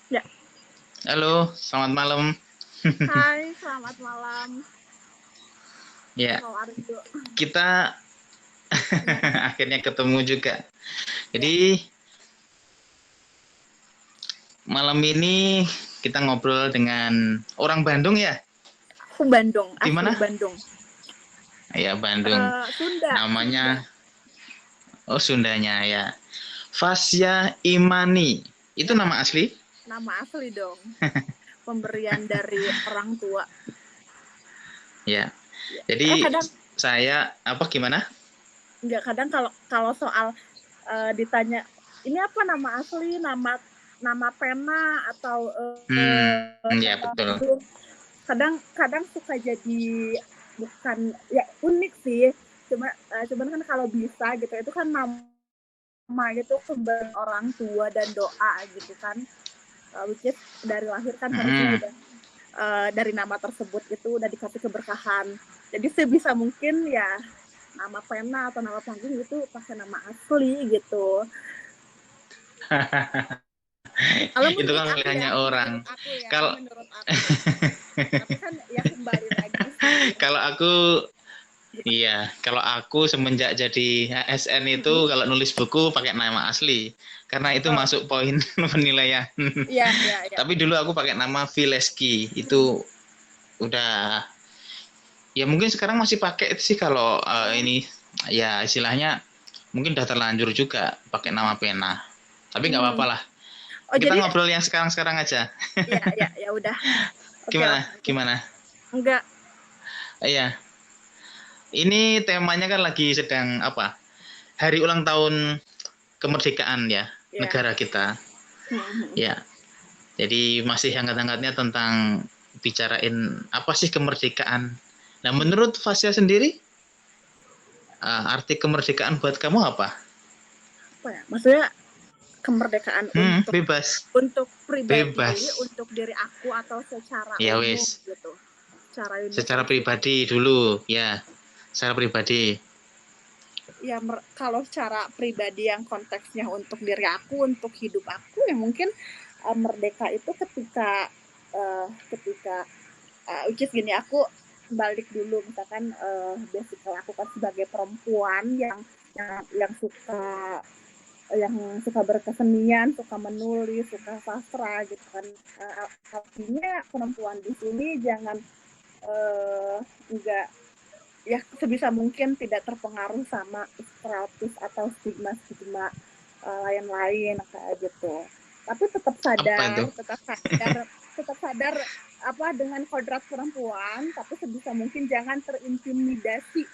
Ya, Halo, selamat malam. hai, selamat malam. Ya, How are you? kita akhirnya ketemu juga. Ya, Jadi, malam ini kita ngobrol dengan orang Bandung ya? aku Bandung, Di asli mana? Bandung. Ya, Bandung. Sunda. Namanya, oh Sundanya ya. Fasya Imani. Itu Ya, nama asli? nama asli dong. Pemberian dari orang tua. Ya. Ya. Jadi, Kadang saya, apa gimana? nggak kadang kalau kalau soal ditanya ini apa nama asli, nama pena atau Ya nama betul. gedung. Kadang suka jadi bukan ya unik sih. Cuman kan kalau bisa gitu itu kan nama itu pemberian orang tua dan doa gitu kan, which is dari lahir kan harusnya Hmm. udah dari nama tersebut itu udah dikasih keberkahan. Jadi sebisa mungkin ya nama pena atau nama panggung itu pakai nama asli gitu. Kalau Itu menurut kan aku ya, pilihannya orang. Kalau menurut aku. Tapi kan ya kembali lagi sih. kalau aku Gimana? Iya, kalau aku semenjak jadi ASN Mm-mm. itu kalau nulis buku pakai nama asli, karena itu Oh, masuk poin penilaian. iya. Tapi dulu aku pakai nama Vileski, itu udah, ya mungkin sekarang masih pakai itu sih kalau Oh, ini, ya istilahnya mungkin udah terlanjur juga pakai nama pena. Tapi nggak apa-apa hmm. lah. Oh Kita jadi ngobrol yang sekarang-sekarang aja. ya udah. Oke Gimana? oke. Gimana? Enggak. Iya, ini temanya kan lagi sedang apa? Hari ulang tahun kemerdekaan ya Ya. negara kita. Hmm. Ya, jadi masih hangat-hangatnya tentang bicarain apa sih kemerdekaan. Nah, menurut Fasya sendiri, arti kemerdekaan buat kamu apa? Apa ya? Maksudnya kemerdekaan untuk Bebas, pribadi, bebas. untuk diri aku atau secara Ya umum wis, gitu. Secara secara universal. pribadi dulu, ya, secara pribadi. Ya kalau secara pribadi yang konteksnya untuk diri aku, untuk hidup aku ya mungkin merdeka itu ketika which is gini, aku balik dulu misalkan basic aku kan sebagai perempuan yang suka berkesenian, suka menulis, suka sastra gitu kan. Artinya perempuan di sini jangan enggak ya sebisa mungkin tidak terpengaruh sama status atau stigma lain-lain kayak gitu. Tapi Apa itu? tetap sadar apa dengan kodrat perempuan, tapi sebisa mungkin jangan terintimidasi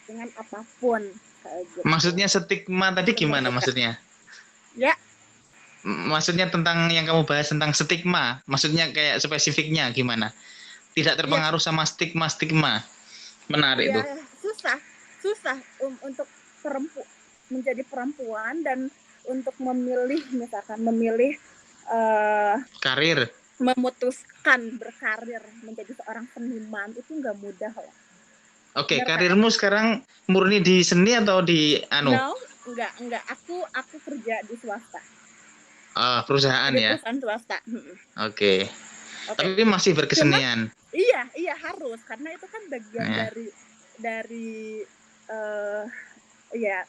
dengan apapun kayak gitu. Maksudnya stigma tadi gimana Kemerdekaan. maksudnya? Ya, Maksudnya tentang yang kamu bahas tentang stigma, maksudnya kayak spesifiknya gimana? Tidak ya, terpengaruh sama stigma-stigma. Menarik ya tuh. susah untuk menjadi perempuan dan untuk memilih Karir. memutuskan berkarir menjadi seorang seniman itu nggak mudah loh. Oke, Benar kata karirmu sekarang murni di seni atau di no, enggak. Aku kerja di swasta. perusahaan Di ya? perusahaan swasta. Oke. Oke. Tapi masih Cuman berkesenian. iya harus karena itu kan bagian Ya, dari uh, ya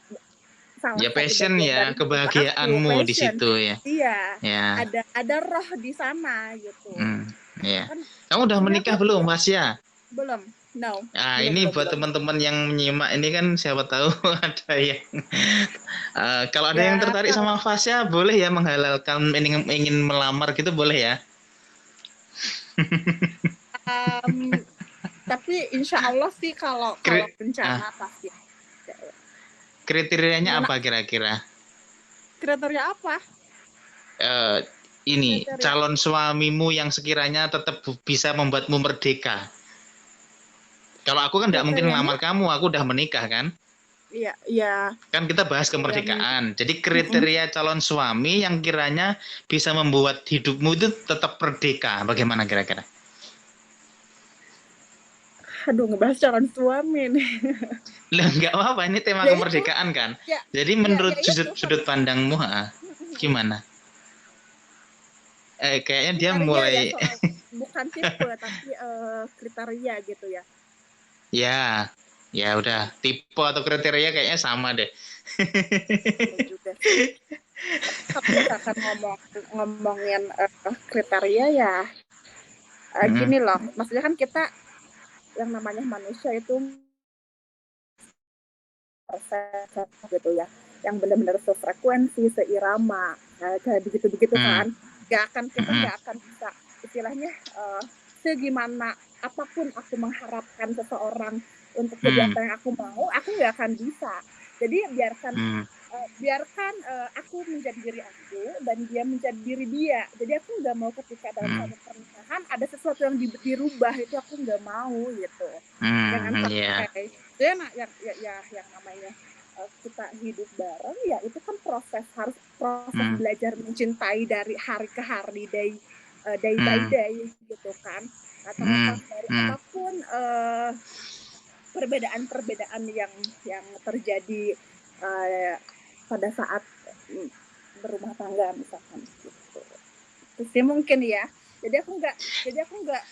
salah ya satu passion bagian dari ya, hidup aku, kebahagiaanmu di passion. situ ya. Iya, Ya. ada roh di sana gitu. Ya. Kan Kamu udah sebenarnya menikah aku belum, Fasya? belum. No, Nah, belum ini belum buat belum. teman-teman yang menyimak ini kan siapa tahu ada yang kalau ada yang Ya tertarik kalau sama Fasya boleh ya menghalalkan ingin melamar gitu boleh ya. tapi insya Allah sih kalau kalau Kri- ah, rencana pasti. kriterianya Gimana? apa kira-kira? Kriteria apa? Eh, ini Kriteria calon suamimu yang sekiranya tetap bisa membuatmu merdeka. Kalau aku kan tidak mungkin kriterianya? ngelamar kamu, aku udah menikah kan. Iya Kan kita bahas ya. kemerdekaan. Jadi kriteria calon suami yang kiranya bisa membuat hidupmu itu tetap merdeka. Bagaimana kira-kira? Aduh, ngebahas calon suami nih. Lah nggak apa-apa, ini tema Ya itu, kemerdekaan kan. ya Jadi ya menurut ya itu sudut pandangmu, gimana? kayaknya dia Kriteria ya, mulai soal bukan tipe tapi kriteria gitu ya. ya, ya udah tipe atau kriteria kayaknya sama deh. Ya juga sih. Kalau misalkan ngomongin kriteria ya Mm, gini loh, maksudnya kan kita yang namanya manusia itu perfect gitu ya, yang benar-benar sefrekuensi, seirama, kayak begitu-begitu mm, kan. Kita mm, nggak akan bisa istilahnya segimana apapun aku mengharapkan seseorang untuk jadi mm, apa yang aku nggak akan bisa. Jadi biarkan mm, biarkan aku menjadi diri aku dan dia menjadi diri dia. Jadi aku nggak mau ketika dalam mm, satu pernikahan ada sesuatu yang dirubah, itu aku nggak mau gitu. Jangan ya, sampai ya, yang namanya kita hidup bareng ya itu kan harus proses mm, belajar mencintai dari hari ke hari, day by mm, day gitu kan. Nah, mm, terlepas dari mm, apapun perbedaan-perbedaan yang terjadi pada saat berumah tangga misalkan gitu. Itu sih mungkin ya. Jadi aku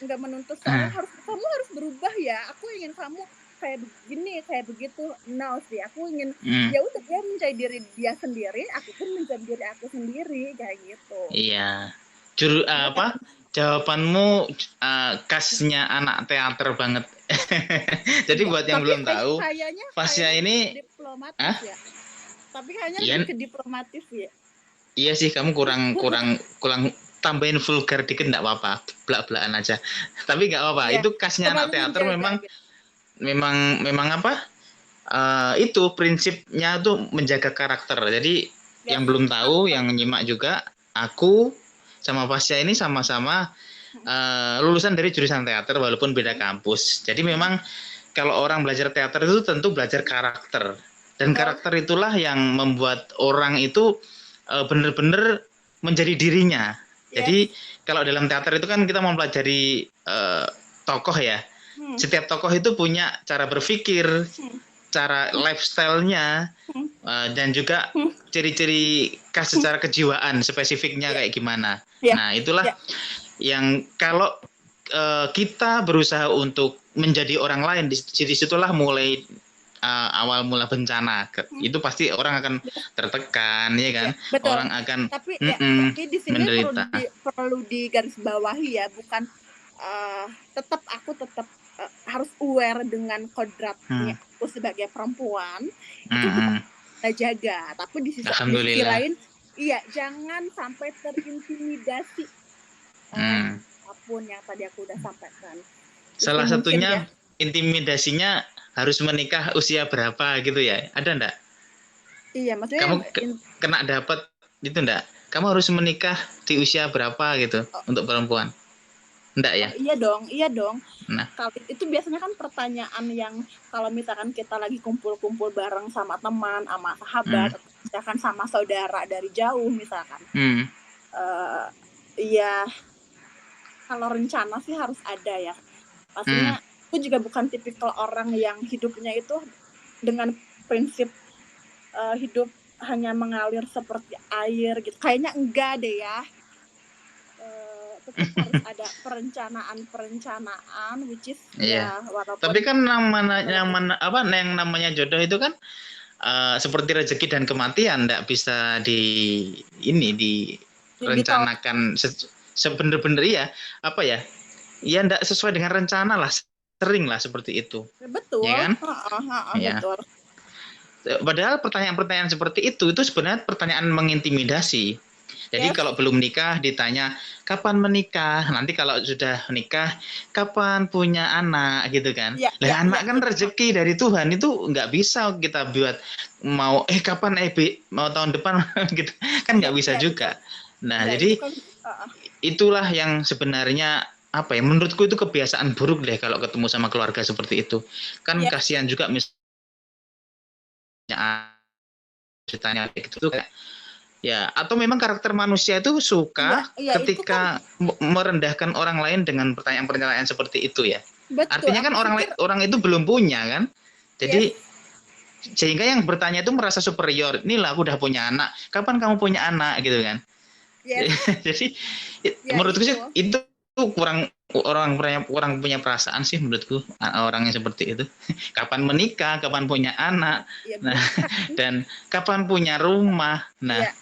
nggak menuntut seorang kamu harus berubah ya. Aku ingin kamu kayak begini, kayak begitu. No sih, aku ingin mm. ya udah dia menjadi diri dia sendiri, aku pun menjadi diri aku sendiri kayak gitu. Iya. Iya Apa? kan? Jawabanmu khasnya anak teater banget. Jadi Iya. buat yang Tapi belum tahu, Fasya kayaknya ini, diplomatis ah, ya. Tapi kayaknya iya, lebih ke diplomatis ya. iya sih kamu kurang kurang kurang tambahin vulgar dikit nggak apa-apa, belak-belakan aja. Tapi nggak apa-apa. Iya. Itu khasnya anak Terlalu teater menjaga memang gitu. memang memang apa? Itu prinsipnya tuh menjaga karakter. Jadi Ya, yang belum tahu, karakter. yang nyimak juga, aku sama Fasya ini sama-sama lulusan dari jurusan teater walaupun beda kampus. Jadi memang kalau orang belajar teater itu tentu belajar karakter. Dan Oh, karakter itulah yang membuat orang itu benar-benar menjadi dirinya. yes. Jadi kalau dalam teater itu kan kita mempelajari tokoh ya. Hmm. Setiap tokoh itu punya cara berpikir, Hmm. cara lifestyle-nya, Hmm. dan juga Hmm. ciri-ciri khas secara kejiwaan spesifiknya Ya, kayak gimana. ya, Nah, itulah ya. yang kalau kita berusaha untuk menjadi orang lain, di situlah mulai awal mula bencana. Hmm. Itu pasti orang akan tertekan, ya kan? Ya, betul. Orang akan Tapi di sini menderita. perlu digarisbawahi ya, bukan tetap harus aware dengan Hmm, kodratnya aku sebagai perempuan. Itu tetap hmm, kita jaga, tapi di sisi Alhamdulillah. lain iya jangan sampai terintimidasi oleh Hmm. apapun yang tadi aku udah sampaikan. Itu Salah mungkin ya. satunya intimidasinya harus menikah usia berapa gitu ya? Ada enggak? Iya, maksudnya Kamu kena dapat itu enggak? Kamu harus menikah di usia berapa gitu untuk perempuan? Enggak ya? iya dong. Nah, Kalau itu biasanya kan pertanyaan yang kalau misalkan kita lagi kumpul-kumpul bareng sama teman, sama sahabat, hmm, atau misalkan sama saudara dari jauh misalkan. hmm, Iya, kalau rencana sih harus ada ya. hmm. Pastinya aku juga bukan tipikal orang yang hidupnya itu dengan prinsip hidup hanya mengalir seperti air gitu. Kayaknya enggak deh ya. Tetap harus ada perencanaan which is Iya. ya walaupun Tapi kan yang namanya jodoh itu kan seperti rezeki dan kematian, enggak bisa ditolak. direncanakan sebenar-benar ya, apa ya? Ya enggak sesuai dengan rencana lah, sering lah seperti itu. Betul. Ya kan? Ya. Betul. Padahal pertanyaan-pertanyaan seperti itu sebenarnya pertanyaan mengintimidasi. Jadi Yes. kalau belum nikah ditanya kapan menikah, nanti kalau sudah menikah kapan punya anak gitu kan. Anak kan rezeki dari Tuhan, itu nggak bisa kita buat mau kapan mau tahun depan gitu kan nggak bisa juga. Betul. Nah Ya, jadi itu kan, itulah yang sebenarnya apa ya, menurutku itu kebiasaan buruk deh kalau ketemu sama keluarga seperti itu. Kan yes. kasihan juga misalnya ceritanya gitu kayak ya, atau memang karakter manusia itu suka ketika itu kan merendahkan orang lain dengan pertanyaan-pertanyaan seperti itu ya. Betul. Artinya kan orang itu belum punya kan. Jadi sehingga yang bertanya itu merasa superior. Inilah aku udah punya anak. Kapan kamu punya anak gitu kan? Yes. Jadi Ya, menurutku sih itu. itu kurang punya perasaan sih menurutku orang yang seperti itu. Kapan menikah, kapan punya anak, Ya nah bisa sih. dan kapan punya rumah. Nah, Iya,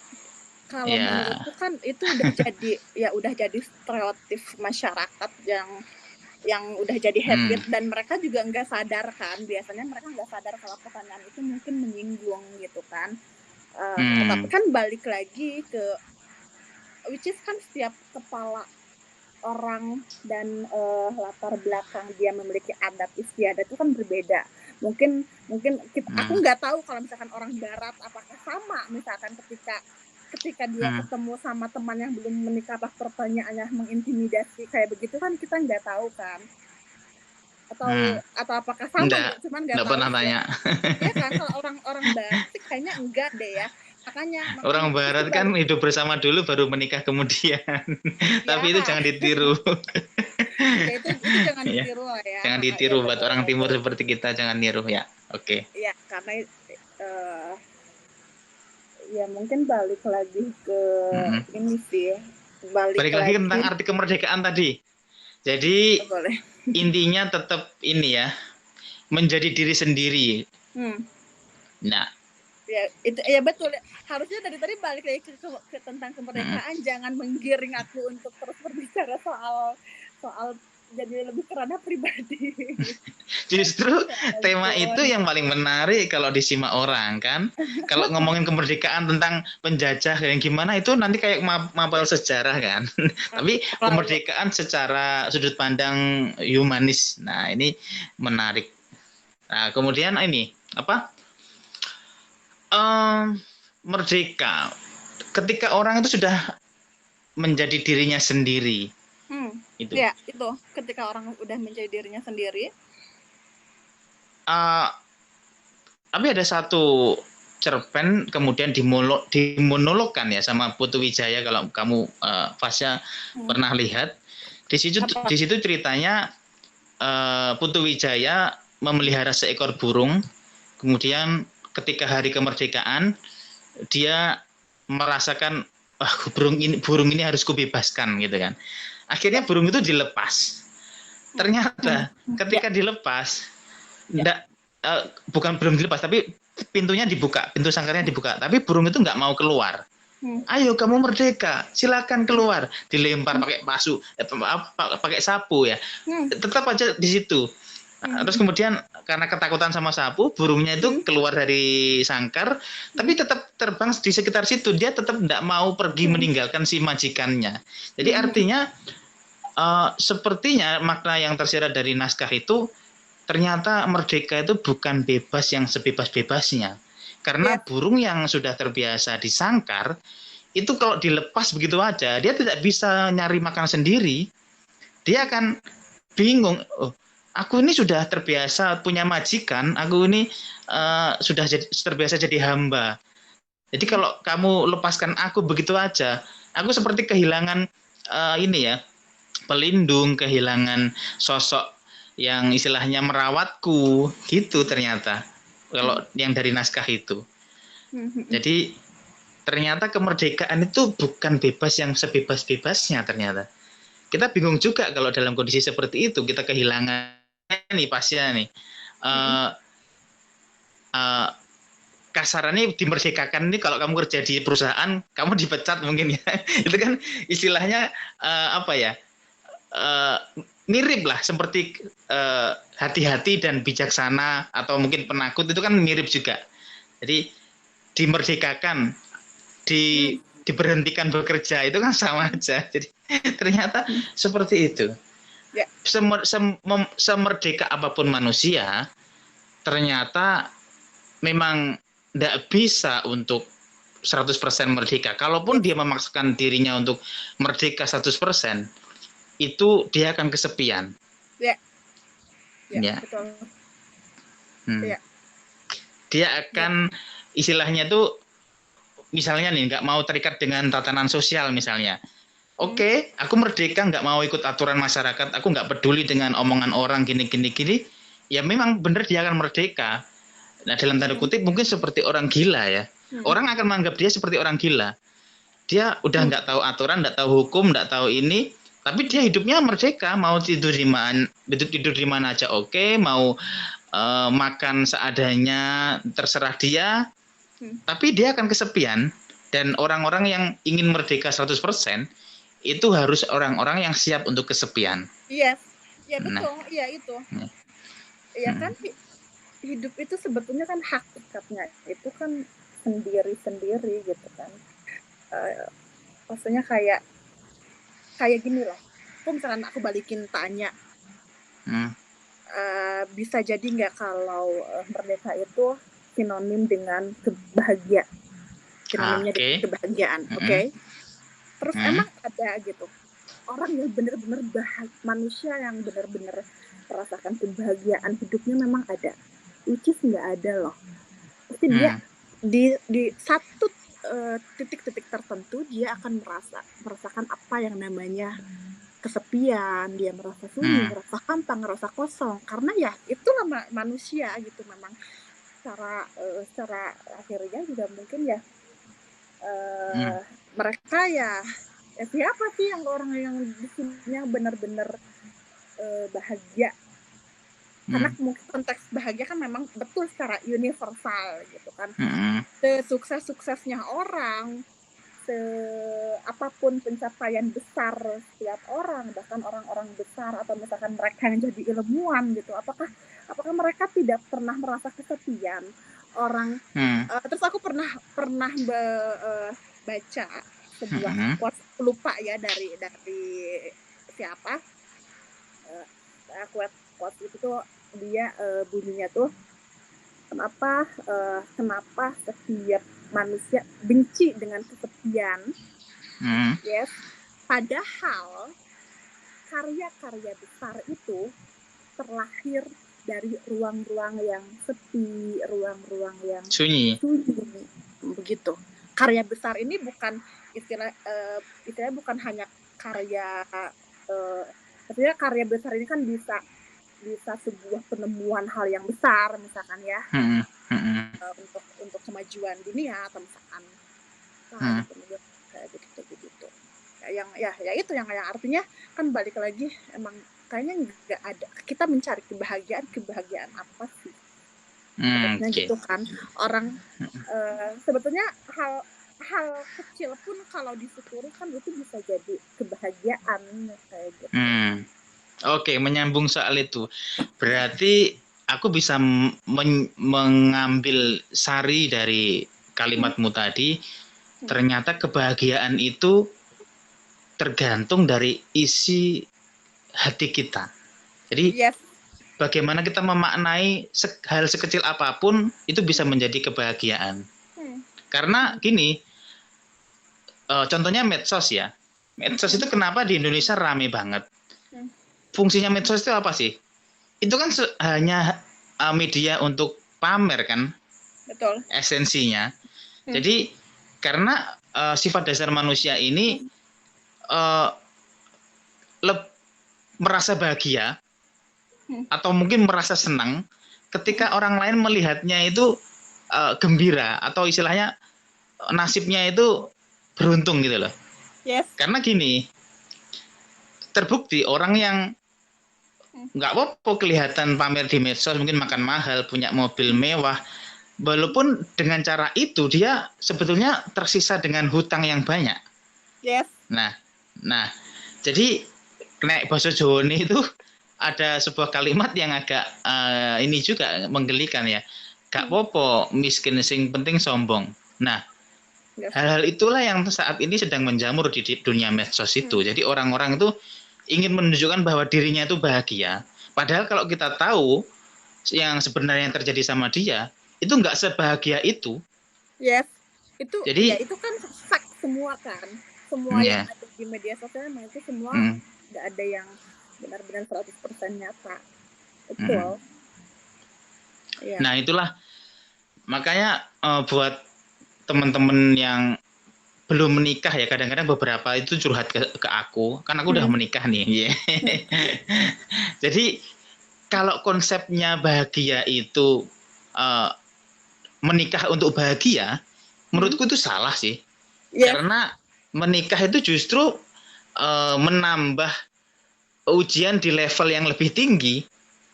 kalau ya, menurutku kan itu udah jadi stereotip masyarakat yang udah jadi habit dan mereka juga nggak sadar kan, biasanya mereka nggak sadar kalau pertanyaan itu mungkin menyinggung gitu kan. Tapi kan balik lagi ke which is kan setiap kepala orang dan latar belakang dia memiliki adat istiadat itu kan berbeda. Mungkin aku nggak tahu kalau misalkan orang barat apakah sama, misalkan ketika dia ketemu sama teman yang belum menikah pas pertanyaannya mengintimidasi kayak begitu kan kita nggak tahu kan, atau apakah sama gitu, cuman nggak tahu pernah sih tanya. ya kan. Kalau orang barat sih kayaknya enggak deh ya, makanya Orang barat kan hidup bersama dulu baru menikah kemudian. ya. Tapi itu jangan ditiru. Ya, itu jangan ditiru lah ya. Jangan ditiru ya, buat orang timur seperti kita, jangan niru ya. Oke. Ya karena ya mungkin balik lagi ke ini sih, balik lagi tentang arti kemerdekaan tadi. Jadi intinya tetap ini ya, menjadi diri sendiri. Nah, ya itu ya betul. Harusnya dari tadi balik lagi ke tentang kemerdekaan, jangan menggiring aku untuk terus berbicara soal jadi lebih kerana pribadi. Justru tema itu yang paling menarik kalau disimak orang kan. Kalau ngomongin kemerdekaan tentang penjajah yang gimana itu nanti kayak mapel sejarah kan. Tapi kemerdekaan secara sudut pandang humanis. Nah, ini menarik. Nah, kemudian ini apa? Merdeka. Ketika orang itu sudah menjadi dirinya sendiri. Itu. Ya, itu ketika orang udah menjadi dirinya sendiri. Tapi ada satu cerpen kemudian dimonologkan ya sama Putu Wijaya, kalau kamu Fasya pernah lihat. Di situ ceritanya Putu Wijaya memelihara seekor burung. Kemudian ketika hari kemerdekaan dia merasakan burung ini harus kubebaskan gitu kan. Akhirnya burung itu dilepas. Ternyata ketika dilepas, belum dilepas, tapi pintunya dibuka, pintu sangkarnya dibuka, tapi burung itu nggak mau keluar. Ayo kamu merdeka, silakan keluar. Dilempar pakai pakai sapu ya. Tetap aja di situ. Terus kemudian karena ketakutan sama sapu, burungnya itu keluar dari sangkar, tapi tetap terbang di sekitar situ. Dia tetap tidak mau pergi meninggalkan si majikannya. Jadi artinya sepertinya makna yang tersirat dari naskah itu ternyata merdeka itu bukan bebas yang sebebas-bebasnya. Karena burung yang sudah terbiasa disangkar, itu kalau dilepas begitu aja, dia tidak bisa nyari makan sendiri. Dia akan bingung, aku ini sudah terbiasa punya majikan, aku ini sudah terbiasa jadi hamba. Jadi kalau kamu lepaskan aku begitu aja, aku seperti kehilangan pelindung, kehilangan sosok yang istilahnya merawatku, gitu ternyata. Kalau yang dari naskah itu. Jadi ternyata kemerdekaan itu bukan bebas yang sebebas-bebasnya ternyata. Kita bingung juga kalau dalam kondisi seperti itu kita kehilangan nih Pasya nih. Kasarannya dimerdekakan ini kalau kamu kerja di perusahaan, kamu dipecat mungkin ya. Itu kan istilahnya mirip lah seperti hati-hati dan bijaksana atau mungkin penakut, itu kan mirip juga. Jadi dimerdekakan, diberhentikan bekerja itu kan sama aja. Jadi ternyata seperti itu. Semerdeka apapun manusia, ternyata memang tidak bisa untuk 100% merdeka. Kalaupun dia memaksakan dirinya untuk merdeka 100%, itu dia akan kesepian. Betul. Dia akan istilahnya tuh, misalnya nih nggak mau terikat dengan tatanan sosial misalnya. Oke, aku merdeka, nggak mau ikut aturan masyarakat, aku nggak peduli dengan omongan orang gini. Ya memang benar dia akan merdeka. Nah dalam tanda kutip mungkin seperti orang gila ya. Orang akan menganggap dia seperti orang gila. Dia udah nggak tahu aturan, nggak tahu hukum, nggak tahu ini, tapi dia hidupnya merdeka, mau tidur di mana aja oke, mau makan seadanya terserah dia, tapi dia akan kesepian. Dan orang-orang yang ingin merdeka 100% itu harus orang-orang yang siap untuk kesepian. Iya, ya betul, iya itu. Ya kan hidup itu sebetulnya kan hakikatnya itu kan sendiri-sendiri gitu kan. Maksudnya kayak gini loh. Kok misalkan aku balikin tanya, bisa jadi nggak kalau merdeka itu sinonim dengan kebahagiaan? Sinonimnya dengan kebahagiaan, oke? Terus emang ada gitu orang yang benar-benar manusia yang benar-benar merasakan kebahagiaan hidupnya memang ada. Which is nggak ada loh. Pasti dia di satu titik-titik tertentu dia akan merasakan apa yang namanya kesepian, dia merasa sunyi, merasa hampa, merasa kosong. Karena ya itulah manusia gitu memang. Secara akhirnya juga mungkin ya mereka ya siapa sih yang orang yang di sini yang benar-benar bahagia? Karena mungkin konteks bahagia kan memang betul secara universal gitu kan. Sesukses-suksesnya orang, apapun pencapaian besar setiap orang, bahkan orang-orang besar atau misalkan mereka yang jadi ilmuwan gitu, apakah mereka tidak pernah merasa kesepian? Terus aku pernah baca sebuah quote, lupa ya dari siapa, quote itu tuh dia bunyinya tuh kenapa setiap manusia benci dengan kesepian. Yes, padahal karya-karya besar itu terlahir dari ruang-ruang yang sepi, ruang-ruang yang sunyi begitu. Karya besar ini bukan istilahnya bukan hanya karya maksudnya karya besar ini kan bisa sebuah penemuan hal yang besar misalkan ya, untuk kemajuan dunia atau misalkan kayak begitu yang itu yang artinya kan balik lagi emang kayaknya nggak ada kita mencari kebahagiaan apa sih gitu kan orang sebetulnya hal kecil pun kalau disyukuri kan itu bisa jadi kebahagiaan kayak gitu. Oke, menyambung soal itu. Berarti aku bisa mengambil sari dari kalimatmu tadi. Ternyata kebahagiaan itu tergantung dari isi hati kita. Jadi bagaimana kita memaknai hal sekecil apapun itu bisa menjadi kebahagiaan. Karena gini, contohnya medsos ya. Medsos itu kenapa di Indonesia rame banget? Fungsinya medsos itu apa sih? Itu kan hanya media untuk pamer kan? Betul. Esensinya. Jadi karena sifat dasar manusia ini merasa bahagia atau mungkin merasa senang ketika orang lain melihatnya itu gembira atau istilahnya nasibnya itu beruntung gitu loh. Yes. Karena gini, terbukti orang yang nggak apa-apa kelihatan pamer di medsos, mungkin makan mahal, punya mobil mewah, walaupun dengan cara itu dia sebetulnya tersisa dengan hutang yang banyak. Yes. Nah, jadi nek basa Jawa itu ada sebuah kalimat yang agak ini juga menggelikan ya. Gak apa-apa miskin, sing penting sombong. Nah, hal-hal itulah yang saat ini sedang menjamur di dunia medsos itu. Jadi orang-orang itu ingin menunjukkan bahwa dirinya itu bahagia. Padahal kalau kita tahu yang sebenarnya yang terjadi sama dia, itu nggak sebahagia itu. Yes. Jadi, ya itu kan fact semua kan. Semua yang ada di media sosial memang itu semua nggak ada yang benar-benar 100% nyata. Betul. Nah itulah makanya buat teman-teman yang belum menikah ya, kadang-kadang beberapa itu curhat ke aku, kan aku udah menikah nih. Jadi kalau konsepnya bahagia itu menikah untuk bahagia, menurutku itu salah sih. Karena menikah itu justru menambah ujian di level yang lebih tinggi.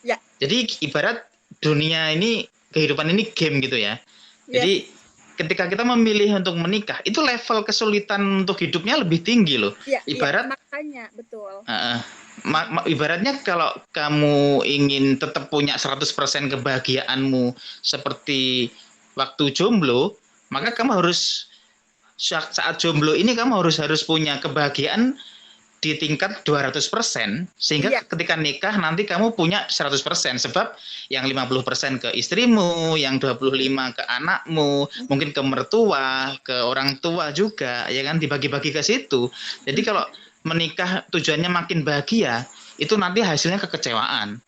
Ya. Jadi ibarat dunia ini, kehidupan ini game gitu ya. Jadi ketika kita memilih untuk menikah, itu level kesulitan untuk hidupnya lebih tinggi loh. Ibarat makanya betul. Ibaratnya kalau kamu ingin tetap punya 100% kebahagiaanmu seperti waktu jomblo, maka kamu harus saat jomblo ini kamu harus punya kebahagiaan di tingkat 200%, sehingga ketika nikah nanti kamu punya 100%, sebab yang 50% ke istrimu, yang 25% ke anakmu, mungkin ke mertua, ke orang tua juga, ya kan, dibagi-bagi ke situ. Jadi kalau menikah tujuannya makin bahagia, itu nanti hasilnya kekecewaan.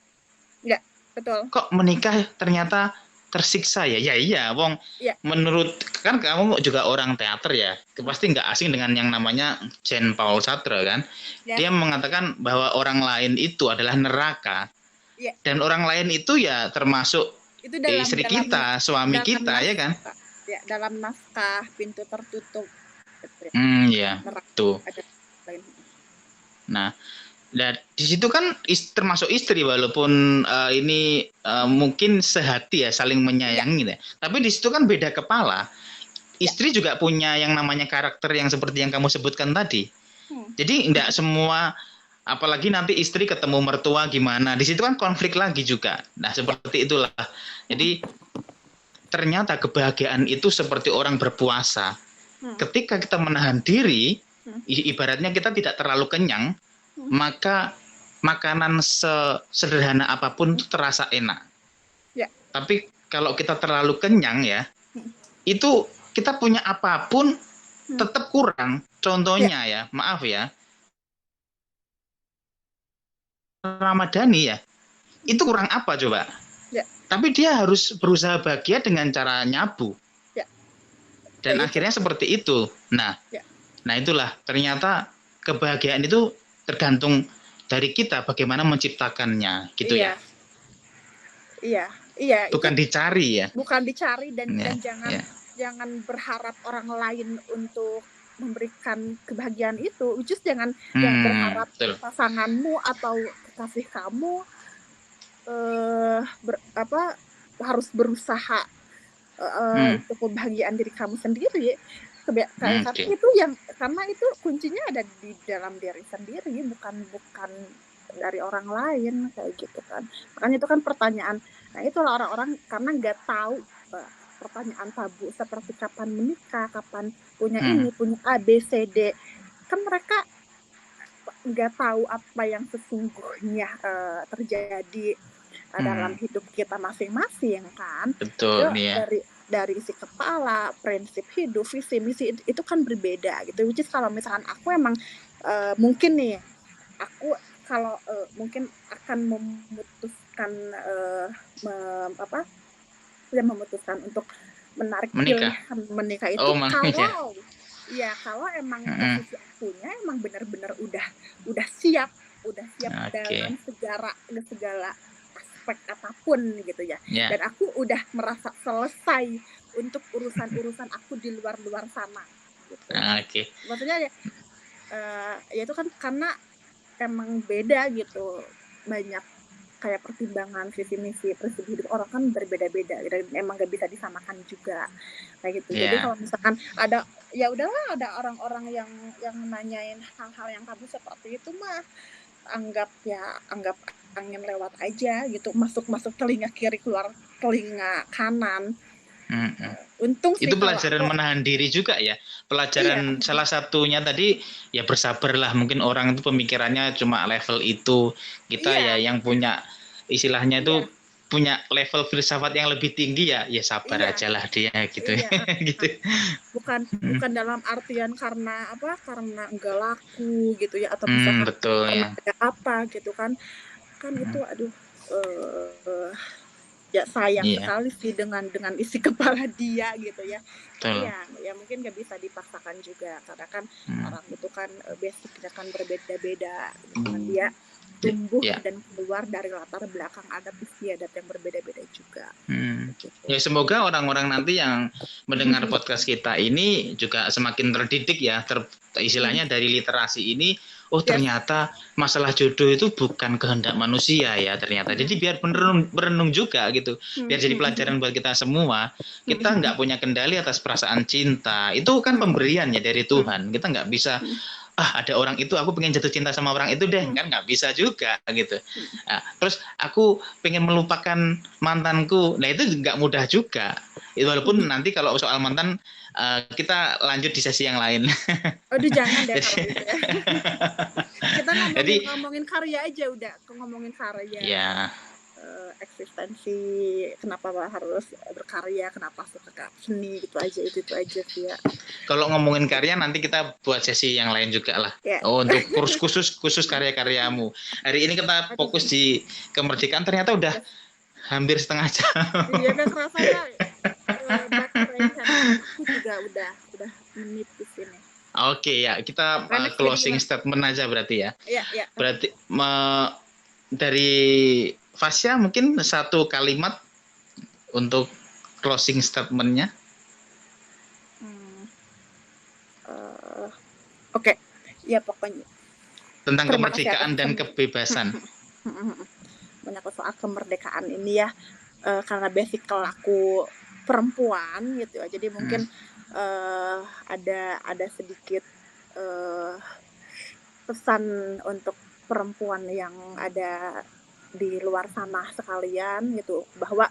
Ya, betul. Kok menikah ternyata tersiksa ya? Ya iya, wong. Menurut kan kamu juga orang teater ya, pasti nggak asing dengan yang namanya Jean Paul Sartre kan? Dia mengatakan bahwa orang lain itu adalah neraka, dan orang lain itu ya termasuk itu istri kita, suami kita, ya kan? Ya, dalam naskah Pintu Tertutup. Ya, tuh. Nah, dan di situ kan termasuk istri, walaupun ini mungkin sehati ya, saling menyayangi ya. Tapi di situ kan beda kepala. Istri juga punya yang namanya karakter yang seperti yang kamu sebutkan tadi. Jadi enggak semua, apalagi nanti istri ketemu mertua gimana. Di situ kan konflik lagi juga. Nah, seperti itulah. Jadi ternyata kebahagiaan itu seperti orang berpuasa. Ketika kita menahan diri, ibaratnya kita tidak terlalu kenyang, maka makanan sederhana apapun itu terasa enak. Tapi kalau kita terlalu kenyang ya, itu kita punya apapun tetap kurang. Contohnya ya, maaf ya, Ramadhani ya, itu kurang apa coba? Tapi dia harus berusaha bahagia dengan cara nyabu. Dan akhirnya seperti itu. Nah, itulah ternyata kebahagiaan itu tergantung dari kita bagaimana menciptakannya, gitu ya. Iya. Bukan dicari ya. Bukan dicari dan jangan berharap orang lain untuk memberikan kebahagiaan itu. Just jangan berharap pasanganmu atau kekasih kamu harus berusaha untuk kebahagiaan diri kamu sendiri. Karena itu kuncinya ada di dalam diri sendiri, bukan dari orang lain, kayak gitu kan. Makanya itu kan pertanyaan. Nah, itulah orang-orang karena nggak tahu pertanyaan tabu seperti kapan menikah, kapan punya ini, punya A, B, C, D. Kan mereka nggak tahu apa yang sesungguhnya terjadi dalam hidup kita masing-masing kan. Betul, ya. Dari isi kepala, prinsip hidup, visi misi itu kan berbeda gitu. Which is kalau misalkan aku emang mungkin nih, aku kalau mungkin akan memutuskan memutuskan untuk menarik pilihan menikah itu kalau emang posisi akunya emang benar-benar udah siap dalam segala aspek apapun gitu ya. Dan aku udah merasa selesai untuk urusan aku di luar sana gitu. Maksudnya ya itu kan karena emang beda gitu, banyak kayak pertimbangan visi misi prinsip hidup orang kan berbeda-beda dan emang gak bisa disamakan juga kayak gitu. Jadi kalau misalkan ada ya udahlah, ada orang-orang yang nanyain hal-hal yang tabu seperti itu mah anggap angin lewat aja gitu, masuk telinga kiri keluar telinga kanan. Untung sih itu pelajaran menahan diri juga ya. Pelajaran salah satunya tadi ya bersabarlah. Mungkin orang itu pemikirannya cuma level itu. Kita ya yang punya istilahnya itu punya level filsafat yang lebih tinggi ya sabar aja lah dia gitu. Gitu. Bukan dalam artian karena enggak laku gitu ya, atau misalkan betul, karena ada apa gitu kan itu aduh ya sayang sekali sih dengan isi kepala dia gitu ya. Tapi ya mungkin gak bisa dipaksakan juga karena kan orang itu kan basicnya kan berbeda-beda gitu kan. Dia tumbuh dan keluar dari latar belakang adat istiadat yang berbeda-beda juga. Gitu. Ya semoga orang-orang nanti yang mendengar podcast kita ini juga semakin terdidik ya, istilahnya dari literasi ini. Oh ternyata masalah jodoh itu bukan kehendak manusia ya ternyata. Jadi biar berenung juga gitu. Biar jadi pelajaran buat kita semua. Kita nggak punya kendali atas perasaan cinta. Itu kan pemberian ya dari Tuhan. Kita nggak bisa ada orang itu aku pengen jatuh cinta sama orang itu deh, kan nggak bisa juga gitu. Nah, terus aku pengen melupakan mantanku, nah itu nggak mudah juga. Walaupun nanti kalau soal mantan kita lanjut di sesi yang lain. Aduh jangan deh kalau gitu ya. Kita ngomongin karya aja udah, ngomongin karya. Ya. Eksistensi, kenapa harus berkarya, kenapa suka seni, itu aja sih ya. Kalau ngomongin karya nanti kita buat sesi yang lain juga lah. Untuk khusus karya-karyamu. Hari ini kita fokus di kemerdekaan, ternyata udah hampir setengah jam. Iya udah kerasa ya. Aku juga udah menit di sini. Oke ya, kita closing statement aja berarti ya. Iya. Berarti dari Fasya mungkin satu kalimat untuk closing statement-nya. Oke. Ya pokoknya. Tentang kemerdekaan dan kebebasan. Menyangkut soal kemerdekaan ini ya, karena basically aku perempuan gitu ya, jadi mungkin ada sedikit pesan untuk perempuan yang ada di luar sana sekalian gitu, bahwa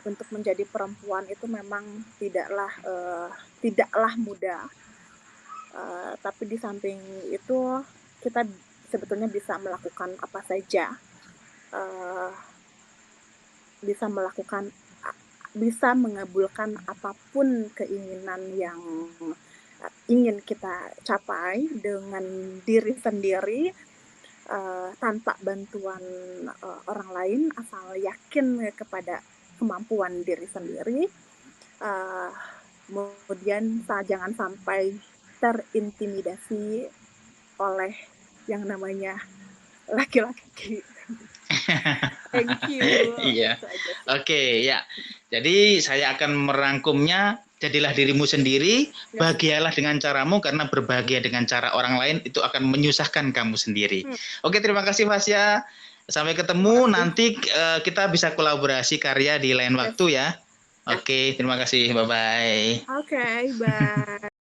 untuk menjadi perempuan itu memang tidaklah mudah, tapi di samping itu kita sebetulnya bisa melakukan apa saja, bisa mengabulkan apapun keinginan yang ingin kita capai dengan diri sendiri, tanpa bantuan orang lain, asal yakin kepada kemampuan diri sendiri. Kemudian jangan sampai terintimidasi oleh yang namanya laki-laki. Thank you. Iya. Oke, ya. Jadi saya akan merangkumnya. Jadilah dirimu sendiri, bahagialah dengan caramu, karena berbahagia dengan cara orang lain itu akan menyusahkan kamu sendiri. Oke, terima kasih Fasya. Sampai ketemu, nanti kita bisa kolaborasi karya di lain waktu ya. Oke, terima kasih. Bye-bye. Oke, bye.